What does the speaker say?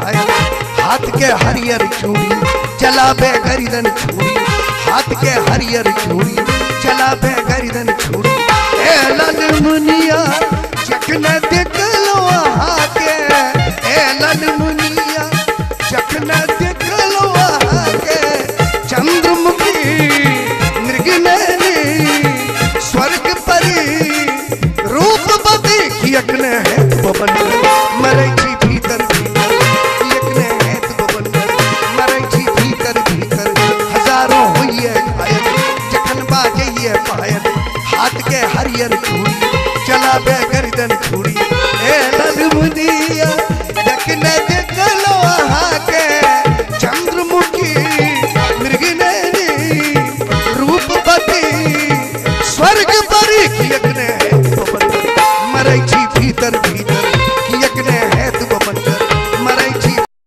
आए। हाथ के हरियर चूड़ी चलाबे गरिदन छुरी, हाथ के हरियर चूड़ी चलाबे गरिदन छुरी। ए लन मुनिया जखने देखलो आके, ए लन मुनिया जखने देखलो आके। चंद्रमुखी मृगनैनी स्वर्ग परी रूप बदी कियकने है पवन।